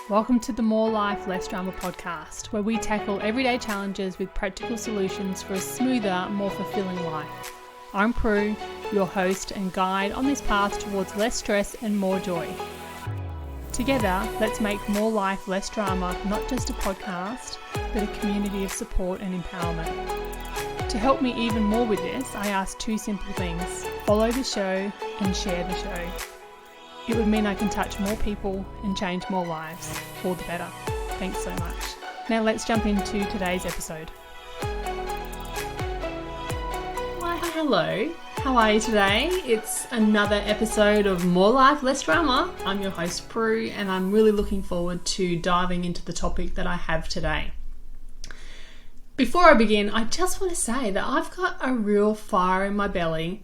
Welcome to the More Life, Less Drama podcast, where we tackle everyday challenges with practical solutions for a smoother, more fulfilling life. I'm Prue, your host and guide on this path towards less stress and more joy. Together, let's make More Life, Less Drama not just a podcast, but a community of support and empowerment. To help me even more with this, I ask two simple things: follow the show and share the show. It would mean I can touch more people and change more lives, for the better. Thanks so much. Now let's jump into today's episode. Why, hello. How are you today? It's another episode of More Life, Less Drama. I'm your host, Prue, and I'm really looking forward to diving into the topic that I have today. Before I begin, I just want to say that I've got a real fire in my belly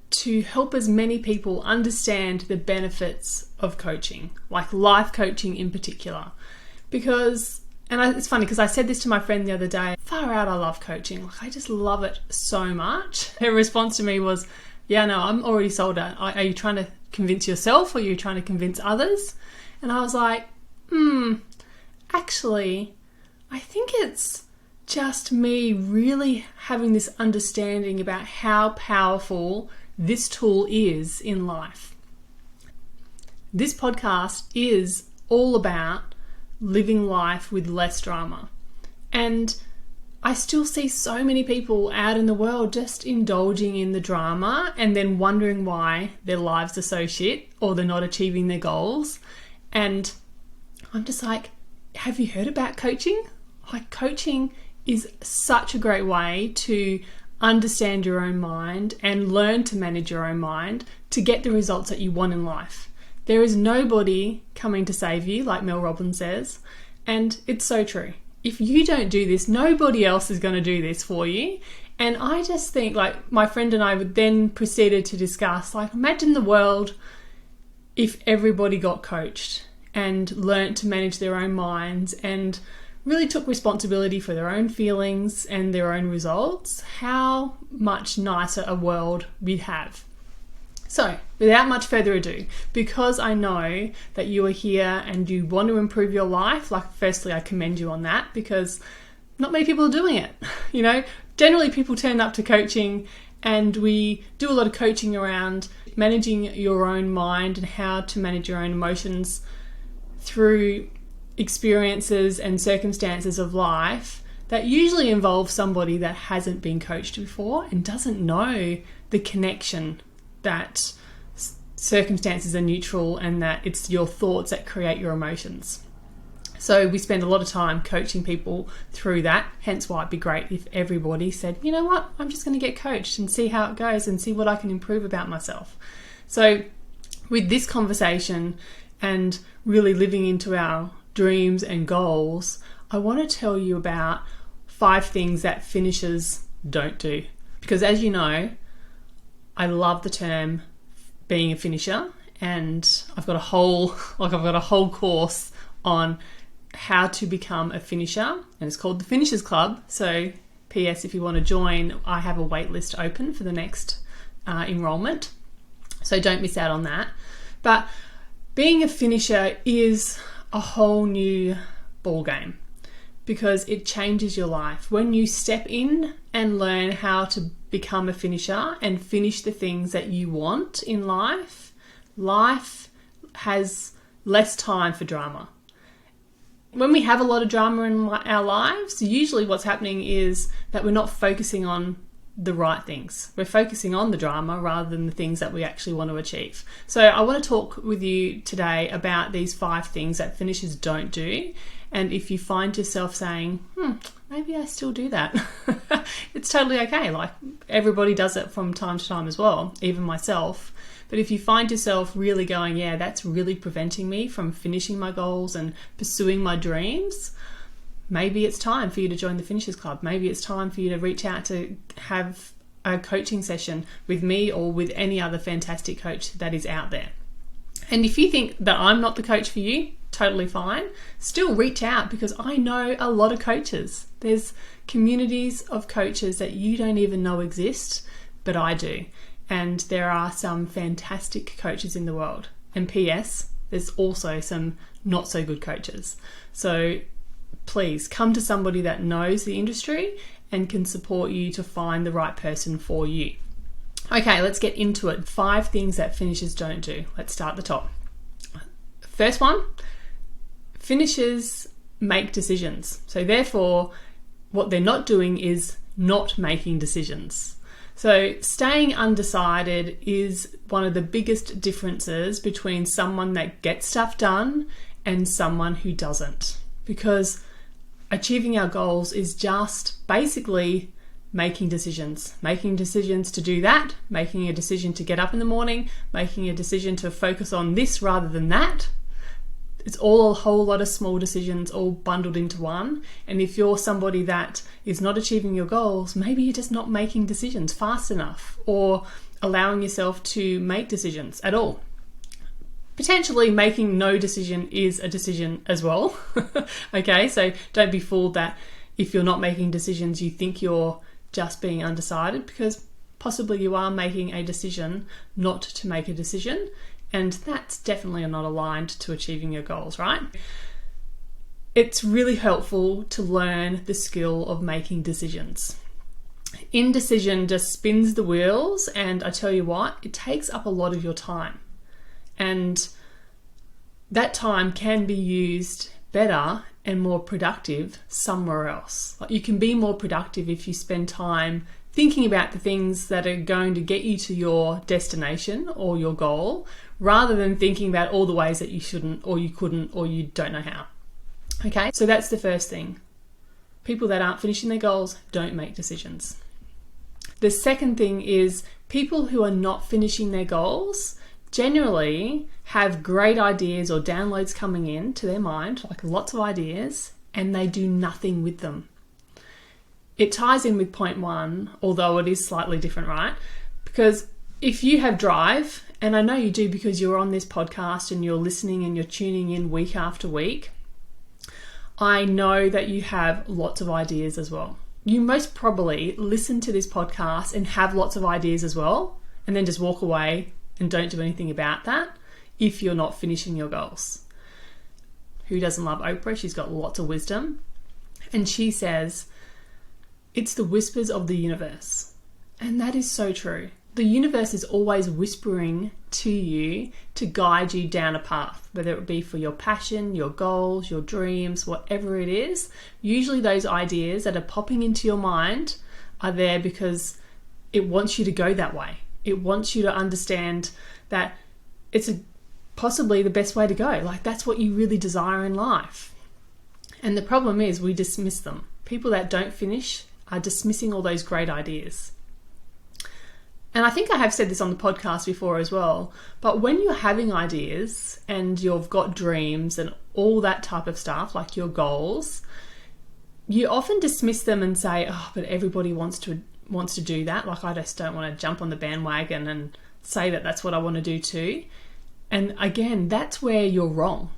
to help as many people understand the benefits of coaching, like life coaching in particular. It's funny because I said this to my friend the other day, far out, I love coaching. Like, I just love it so much. Her response to me was, yeah, no, I'm already sold out. Are you trying to convince yourself or are you trying to convince others? And I was like, actually, I think it's just me really having this understanding about how powerful this tool is in life. This podcast is all about living life with less drama. And I still see so many people out in the world just indulging in the drama and then wondering why their lives are so shit or they're not achieving their goals. And I'm just like, have you heard about coaching? Like, coaching is such a great way to understand your own mind and learn to manage your own mind to get the results that you want in life. There is nobody coming to save you, like Mel Robbins says, and it's so true. If you don't do this, nobody else is going to do this for you. And I just think, like, my friend and I would then proceeded to discuss, like, imagine the world if everybody got coached and learnt to manage their own minds and really took responsibility for their own feelings and their own results, how much nicer a world we'd have. So, without much further ado, because I know that you are here and you want to improve your life, like, firstly, I commend you on that because not many people are doing it. You know, generally people turn up to coaching and we do a lot of coaching around managing your own mind and how to manage your own emotions through experiences and circumstances of life that usually involve somebody that hasn't been coached before and doesn't know the connection that circumstances are neutral and that it's your thoughts that create your emotions. So we spend a lot of time coaching people through that, hence why it'd be great if everybody said, you know what, I'm just going to get coached and see how it goes and see what I can improve about myself. So with this conversation and really living into our dreams and goals, I want to tell you about 5 things that finishers don't do. Because as you know, I love the term being a finisher, and I've got a whole course on how to become a finisher, and it's called the Finishers Club. So PS, if you want to join, I have a wait list open for the next enrollment, so don't miss out on that. But being a finisher is a whole new ball game because it changes your life. When you step in and learn how to become a finisher and finish the things that you want in life, life has less time for drama. When we have a lot of drama in our lives, usually what's happening is that we're not focusing on the right things. We're focusing on the drama rather than the things that we actually want to achieve. So I want to talk with you today about these 5 things that finishers don't do. And if you find yourself saying, maybe I still do that, it's totally okay. Like, everybody does it from time to time as well, even myself. But if you find yourself really going, yeah, that's really preventing me from finishing my goals and pursuing my dreams, maybe it's time for you to join the Finishers Club. Maybe it's time for you to reach out to have a coaching session with me or with any other fantastic coach that is out there. And if you think that I'm not the coach for you, totally fine. Still reach out because I know a lot of coaches. There's communities of coaches that you don't even know exist, but I do. And there are some fantastic coaches in the world. And PS, there's also some not so good coaches. So please come to somebody that knows the industry and can support you to find the right person for you. Okay, let's get into it. 5 things that finishers don't do. Let's start at the top. First one, finishers make decisions. So therefore, what they're not doing is not making decisions. So staying undecided is one of the biggest differences between someone that gets stuff done and someone who doesn't. Because achieving our goals is just basically making decisions to do that, making a decision to get up in the morning, making a decision to focus on this rather than that. It's all a whole lot of small decisions all bundled into one. And if you're somebody that is not achieving your goals, maybe you're just not making decisions fast enough or allowing yourself to make decisions at all. Potentially making no decision is a decision as well. Okay, so don't be fooled that if you're not making decisions, you think you're just being undecided, because possibly you are making a decision not to make a decision, and that's definitely not aligned to achieving your goals, right? It's really helpful to learn the skill of making decisions. Indecision just spins the wheels, and I tell you what, it takes up a lot of your time. And that time can be used better and more productive somewhere else. Like, you can be more productive if you spend time thinking about the things that are going to get you to your destination or your goal, rather than thinking about all the ways that you shouldn't or you couldn't or you don't know how. Okay, so that's the first thing. People that aren't finishing their goals don't make decisions. The second thing is people who are not finishing their goals generally have great ideas or downloads coming in to their mind, like lots of ideas, and they do nothing with them. It ties in with point 1, although it is slightly different, right? Because if you have drive, and I know you do because you're on this podcast and you're listening and you're tuning in week after week, I know that you have lots of ideas as well. You most probably listen to this podcast and have lots of ideas as well, and then just walk away and don't do anything about that if you're not finishing your goals. Who doesn't love Oprah? She's got lots of wisdom. And she says, it's the whispers of the universe. And that is so true. The universe is always whispering to you to guide you down a path, whether it be for your passion, your goals, your dreams, whatever it is. Usually those ideas that are popping into your mind are there because it wants you to go that way. It wants you to understand that it's possibly the best way to go. Like, that's what you really desire in life. And the problem is we dismiss them. People that don't finish are dismissing all those great ideas. And I think I have said this on the podcast before as well, but when you're having ideas and you've got dreams and all that type of stuff, like your goals, you often dismiss them and say, oh, but everybody wants to do that. Like, I just don't want to jump on the bandwagon and say that that's what I want to do too. And again, that's where you're wrong.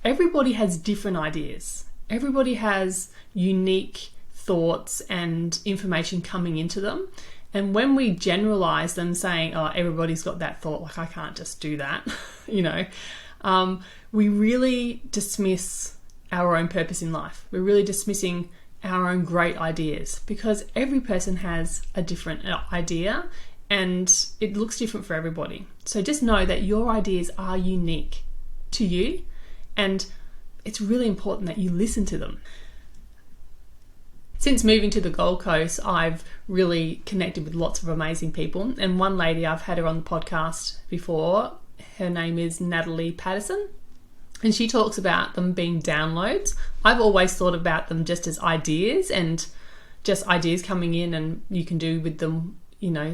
Everybody has different ideas. Everybody has unique thoughts and information coming into them. And when we generalize them saying, oh, everybody's got that thought, like I can't just do that, we really dismiss our own purpose in life. We're really dismissing our own great ideas because every person has a different idea and it looks different for everybody. So just know that your ideas are unique to you, and it's really important that you listen to them. Since moving to the Gold Coast, I've really connected with lots of amazing people. And one lady, I've had her on the podcast before. Her name is Natalie Patterson. And she talks about them being downloads. I've always thought about them just as ideas and just ideas coming in, and you can do with them,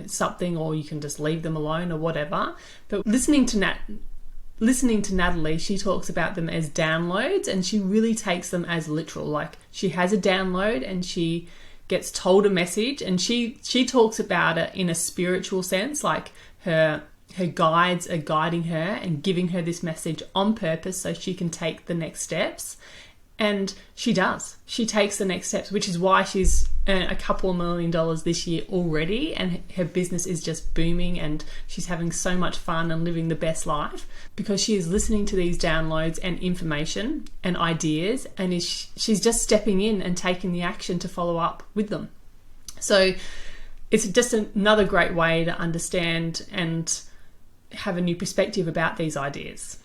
something, or you can just leave them alone or whatever. But listening to Natalie, she talks about them as downloads, and she really takes them as literal. Like, she has a download and she gets told a message, and she talks about it in a spiritual sense, like her guides are guiding her and giving her this message on purpose so she can take the next steps. And she does. She takes the next steps, which is why she's earned a couple of $1 million this year already, and her business is just booming, and she's having so much fun and living the best life because she is listening to these downloads and information and ideas, and she's just stepping in and taking the action to follow up with them. So it's just another great way to understand and have a new perspective about these ideas.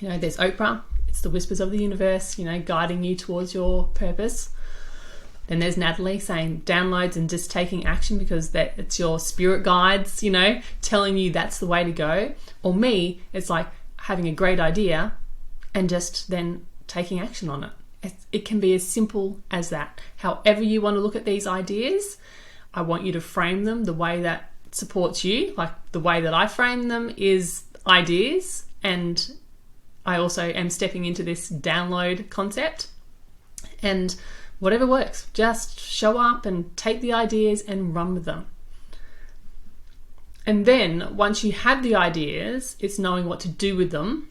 There's Oprah. It's the whispers of the universe, guiding you towards your purpose. Then there's Natalie saying downloads and just taking action because it's your spirit guides, telling you that's the way to go. Or me, it's like having a great idea and just then taking action on it. It can be as simple as that. However you want to look at these ideas, I want you to frame them the way that supports you. Like the way that I frame them is ideas, and I also am stepping into this download concept, and whatever works, just show up and take the ideas and run with them. And then once you have the ideas, it's knowing what to do with them.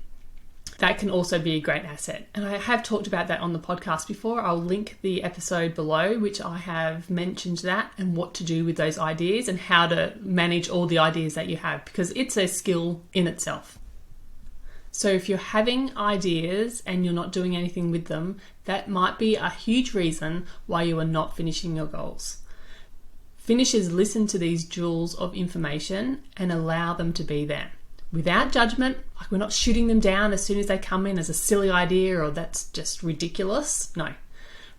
That can also be a great asset. And I have talked about that on the podcast before. I'll link the episode below, which I have mentioned that and what to do with those ideas and how to manage all the ideas that you have, because it's a skill in itself. So if you're having ideas and you're not doing anything with them, that might be a huge reason why you are not finishing your goals. Finishers listen to these jewels of information and allow them to be there without judgment. Like, we're not shooting them down as soon as they come in as a silly idea or that's just ridiculous. No,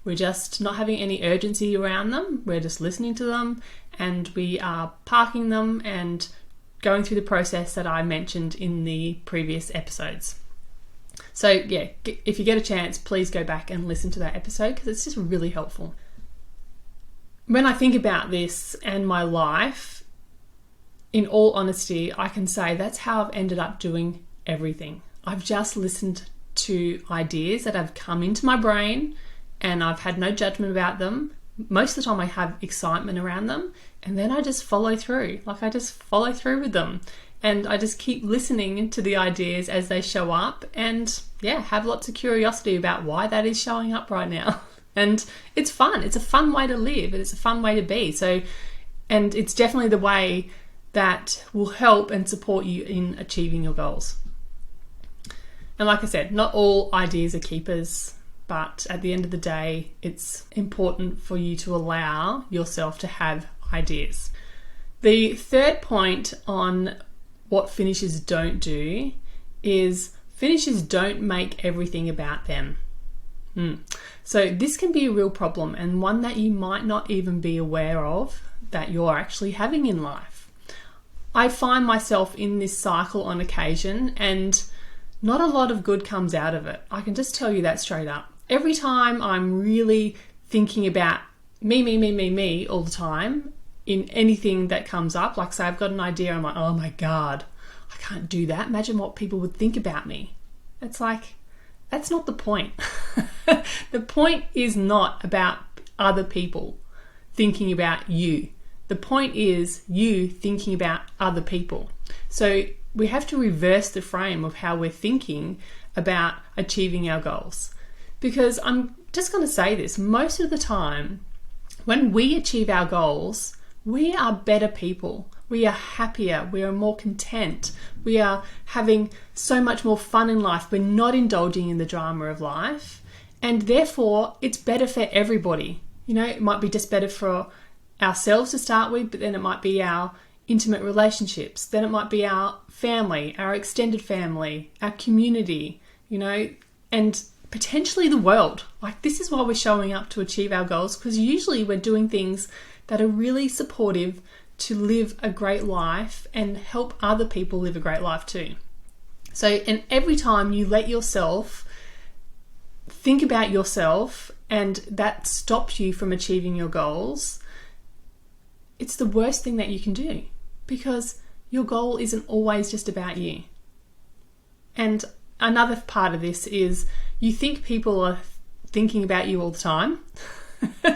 we're just not having any urgency around them. We're just listening to them, and we are parking them and going through the process that I mentioned in the previous episodes. So yeah, if you get a chance, please go back and listen to that episode because it's just really helpful. When I think about this and my life, in all honesty, I can say that's how I've ended up doing everything. I've just listened to ideas that have come into my brain and I've had no judgment about them. Most of the time I have excitement around them, and then I just follow through. I just follow through with them, and I just keep listening to the ideas as they show up, and have lots of curiosity about why that is showing up right now. And it's fun. It's a fun way to live, and it's a fun way to be. So, and it's definitely the way that will help and support you in achieving your goals. And like I said, not all ideas are keepers. But at the end of the day, it's important for you to allow yourself to have ideas. The third point on what finishers don't do is finishers don't make everything about them. So this can be a real problem, and one that you might not even be aware of that you're actually having in life. I find myself in this cycle on occasion, and not a lot of good comes out of it. I can just tell you that straight up. Every time I'm really thinking about me all the time in anything that comes up, like say I've got an idea, I'm like, oh my God, I can't do that. Imagine what people would think about me. It's like, that's not the point. The point is not about other people thinking about you. The point is you thinking about other people. So we have to reverse the frame of how we're thinking about achieving our goals. Because I'm just going to say this, most of the time, when we achieve our goals, we are better people. We are happier. We are more content. We are having so much more fun in life. We're not indulging in the drama of life. And therefore, it's better for everybody. It might be just better for ourselves to start with, but then it might be our intimate relationships. Then it might be our family, our extended family, our community, and potentially the world. Like, this is why we're showing up to achieve our goals, because usually we're doing things that are really supportive to live a great life and help other people live a great life too. So, and every time you let yourself think about yourself and that stops you from achieving your goals, it's the worst thing that you can do, because your goal isn't always just about you. And another part of this is you think people are thinking about you all the time,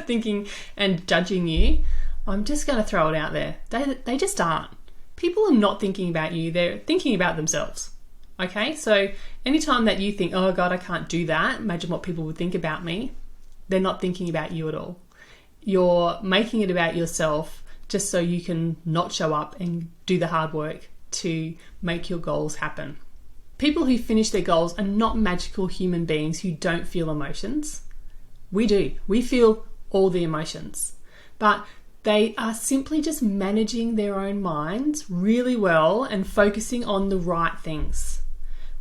thinking and judging you. I'm just going to throw it out there. They just aren't. People are not thinking about you. They're thinking about themselves. Okay? So anytime that you think, oh God, I can't do that, imagine what people would think about me, they're not thinking about you at all. You're making it about yourself just so you can not show up and do the hard work to make your goals happen. People who finish their goals are not magical human beings who don't feel emotions. We do. We feel all the emotions. But they are simply just managing their own minds really well and focusing on the right things.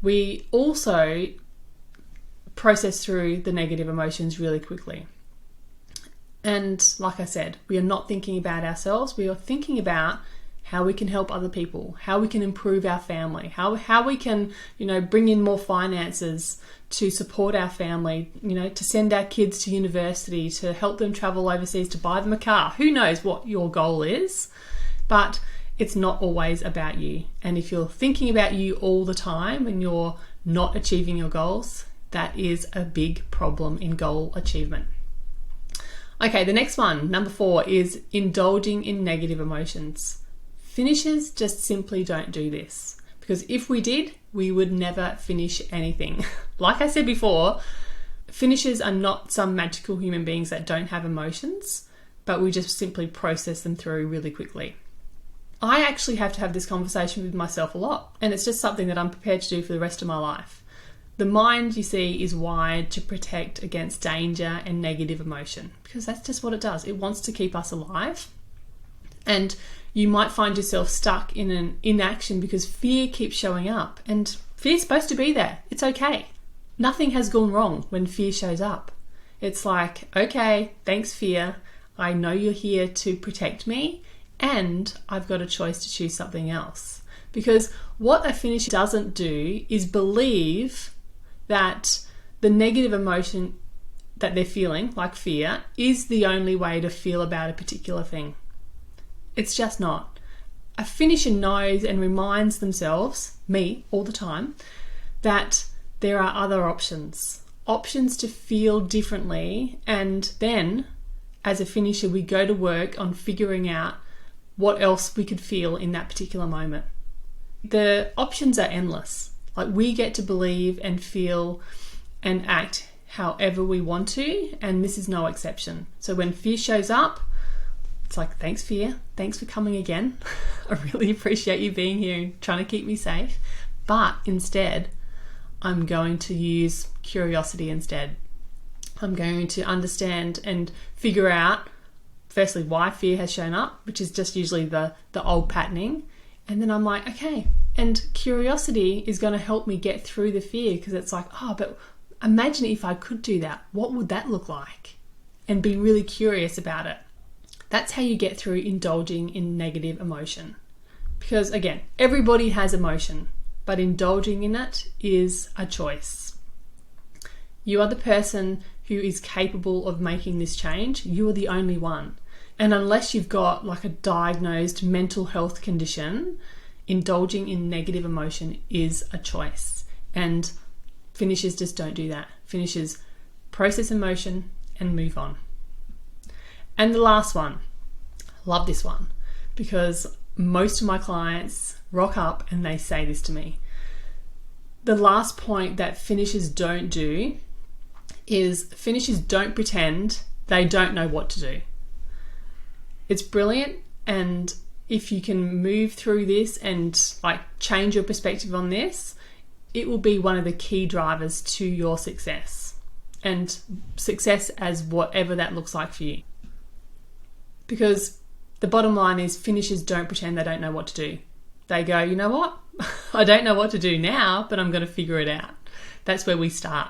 We also process through the negative emotions really quickly. And like I said, we are not thinking about ourselves. We are thinking about how we can help other people, how we can improve our family, how we can, bring in more finances to support our family, to send our kids to university, to help them travel overseas, to buy them a car. Who knows what your goal is, but it's not always about you. And if you're thinking about you all the time and you're not achieving your goals, that is a big problem in goal achievement. Okay, the next one, number 4, is indulging in negative emotions. Finishers just simply don't do this, because if we did, we would never finish anything. Like I said before, finishers are not some magical human beings that don't have emotions, but we just simply process them through really quickly. I actually have to have this conversation with myself a lot, and it's just something that I'm prepared to do for the rest of my life. The mind, you see, is wired to protect against danger and negative emotion, because that's just what it does. It wants to keep us alive. And you might find yourself stuck in an inaction because fear keeps showing up, and fear's supposed to be there. It's okay. Nothing has gone wrong when fear shows up. It's like, okay, thanks fear. I know you're here to protect me, and I've got a choice to choose something else. Because what a finisher doesn't do is believe that the negative emotion that they're feeling, like fear, is the only way to feel about a particular thing. It's just not. A finisher knows and reminds themselves, me all the time, that there are other options to feel differently, and then as a finisher we go to work on figuring out what else we could feel in that particular moment. The options are endless. Like, we get to believe and feel and act however we want to, and this is no exception. So when fear shows up, it's like, thanks fear, thanks for coming again. I really appreciate you being here and trying to keep me safe. But instead, I'm going to use curiosity instead. I'm going to understand and figure out, firstly, why fear has shown up, which is just usually the old patterning. And then I'm like, okay, and curiosity is going to help me get through the fear, because it's like, oh, but imagine if I could do that. What would that look like? And be really curious about it. That's how you get through indulging in negative emotion. Because again, everybody has emotion, but indulging in it is a choice. You are the person who is capable of making this change. You are the only one. And unless you've got like a diagnosed mental health condition, indulging in negative emotion is a choice. And finishers just don't do that. Finishers process emotion and move on. And the last one, love this one, because most of my clients rock up and they say this to me. The last point that finishers don't do is finishers don't pretend they don't know what to do. It's brilliant, and if you can move through this and like change your perspective on this, it will be one of the key drivers to your success, and success as whatever that looks like for you. Because the bottom line is, finishers don't pretend they don't know what to do. They go, you know what? I don't know what to do now, but I'm going to figure it out. That's where we start.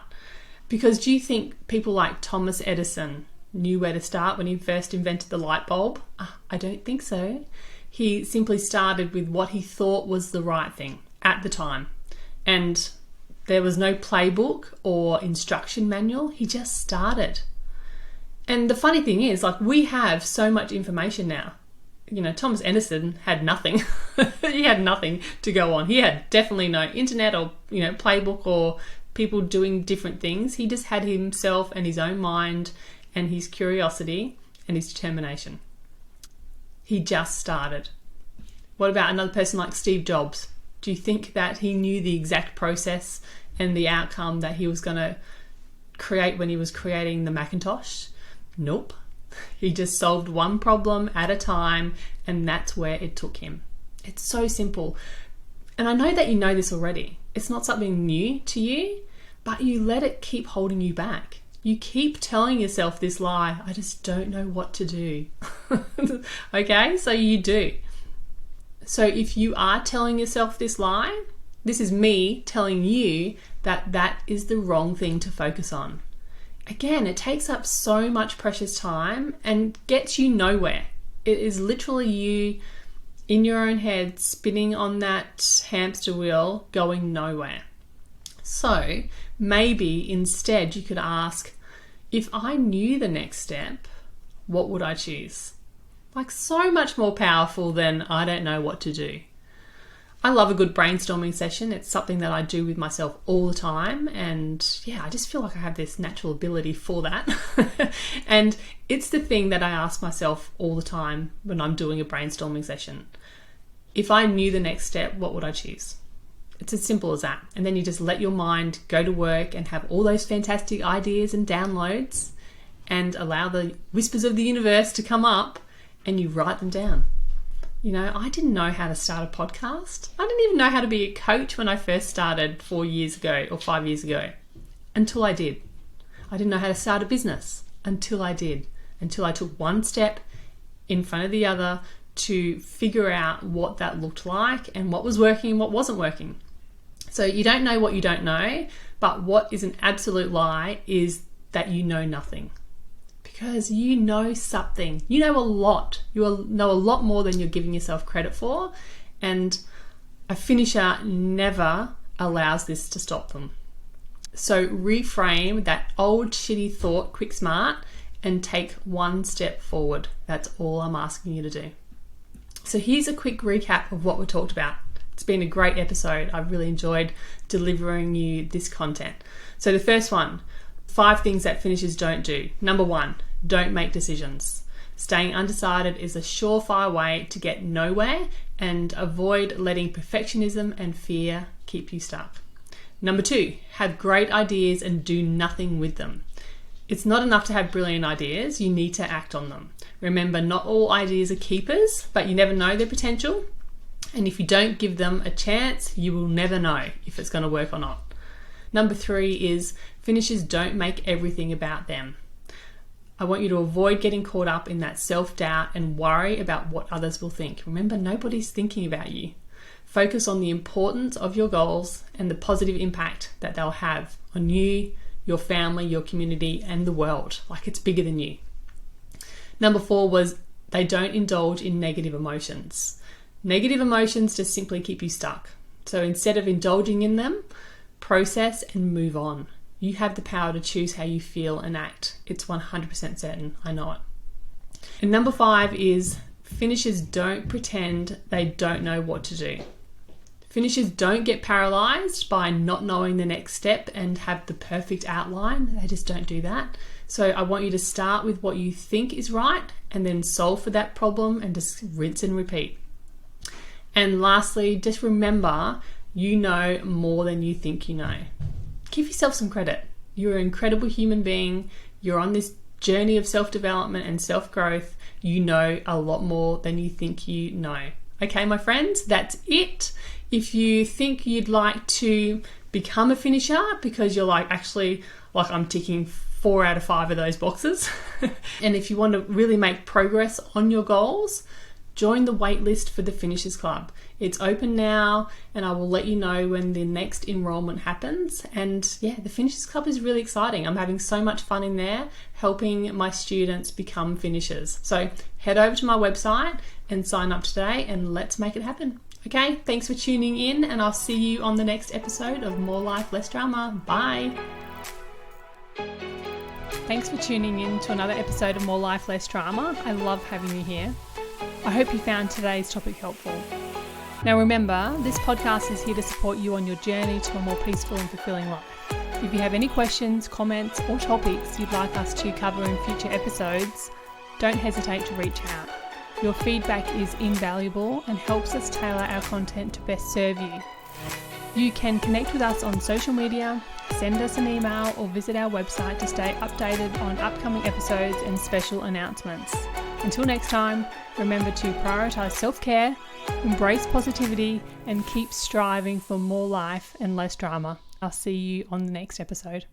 Because do you think people like Thomas Edison knew where to start when he first invented the light bulb? I don't think so. He simply started with what he thought was the right thing at the time. And there was no playbook or instruction manual. He just started. And the funny thing is, like, we have so much information now. You know, Thomas Edison had nothing. He had nothing to go on. He had definitely no internet or, playbook or people doing different things. He just had himself and his own mind and his curiosity and his determination. He just started. What about another person like Steve Jobs? Do you think that he knew the exact process and the outcome that he was going to create when he was creating the Macintosh? Nope. He just solved one problem at a time, and that's where it took him. It's so simple. And I know that you know this already. It's not something new to you, but you let it keep holding you back. You keep telling yourself this lie, I just don't know what to do. Okay, so you do. So if you are telling yourself this lie, this is me telling you that that is the wrong thing to focus on. Again, it takes up so much precious time and gets you nowhere. It is literally you in your own head spinning on that hamster wheel going nowhere. So maybe instead you could ask, if I knew the next step, what would I choose? Like, so much more powerful than I don't know what to do. I love a good brainstorming session. It's something that I do with myself all the time. And yeah, I just feel like I have this natural ability for that. And it's the thing that I ask myself all the time when I'm doing a brainstorming session. If I knew the next step, what would I choose? It's as simple as that. And then you just let your mind go to work and have all those fantastic ideas and downloads and allow the whispers of the universe to come up and you write them down. You know, I didn't know how to start a podcast. I didn't even know how to be a coach when I first started 4 years ago or 5 years ago, until I did. I didn't know how to start a business until I did, until I took one step in front of the other to figure out what that looked like and what was working and what wasn't working. So you don't know what you don't know, but what is an absolute lie is that you know nothing. Because you know something. You know a lot. You know a lot more than you're giving yourself credit for. And a finisher never allows this to stop them. So reframe that old shitty thought quick smart and take one step forward. That's all I'm asking you to do. So here's a quick recap of what we talked about. It's been a great episode. I've really enjoyed delivering you this content. So the first one, 5 things that finishers don't do. Number 1, don't make decisions. Staying undecided is a surefire way to get nowhere and avoid letting perfectionism and fear keep you stuck. Number 2, have great ideas and do nothing with them. It's not enough to have brilliant ideas, you need to act on them. Remember, not all ideas are keepers, but you never know their potential. And if you don't give them a chance, you will never know if it's going to work or not. Number 3 is finishers don't make everything about them. I want you to avoid getting caught up in that self-doubt and worry about what others will think. Remember, nobody's thinking about you. Focus on the importance of your goals and the positive impact that they'll have on you, your family, your community, and the world. Like, it's bigger than you. Number 4 was they don't indulge in negative emotions. Negative emotions just simply keep you stuck. So instead of indulging in them, process and move on. You have the power to choose how you feel and act. It's 100% certain. I know it. And number 5 is finishers don't pretend they don't know what to do. Finishers don't get paralyzed by not knowing the next step and have the perfect outline. They just don't do that. So I want you to start with what you think is right and then solve for that problem and just rinse and repeat. And lastly, just remember, you know more than you think you know. Give yourself some credit. You're an incredible human being. You're on this journey of self-development and self-growth. You know a lot more than you think you know. Okay, my friends, that's it. If you think you'd like to become a finisher because you're like, actually, like I'm ticking 4 out of 5 of those boxes. And if you want to really make progress on your goals, join the waitlist for the Finishers Club. It's open now, and I will let you know when the next enrollment happens. And yeah, the Finishers Club is really exciting. I'm having so much fun in there, helping my students become finishers. So head over to my website and sign up today, and let's make it happen. Okay, thanks for tuning in, and I'll see you on the next episode of More Life, Less Drama. Bye. Thanks for tuning in to another episode of More Life, Less Drama. I love having you here. I hope you found today's topic helpful. Now remember, this podcast is here to support you on your journey to a more peaceful and fulfilling life. If you have any questions, comments, or topics you'd like us to cover in future episodes, don't hesitate to reach out. Your feedback is invaluable and helps us tailor our content to best serve you. You can connect with us on social media, send us an email, or visit our website to stay updated on upcoming episodes and special announcements. Until next time, remember to prioritise self-care, embrace positivity, and keep striving for more life and less drama. I'll see you on the next episode.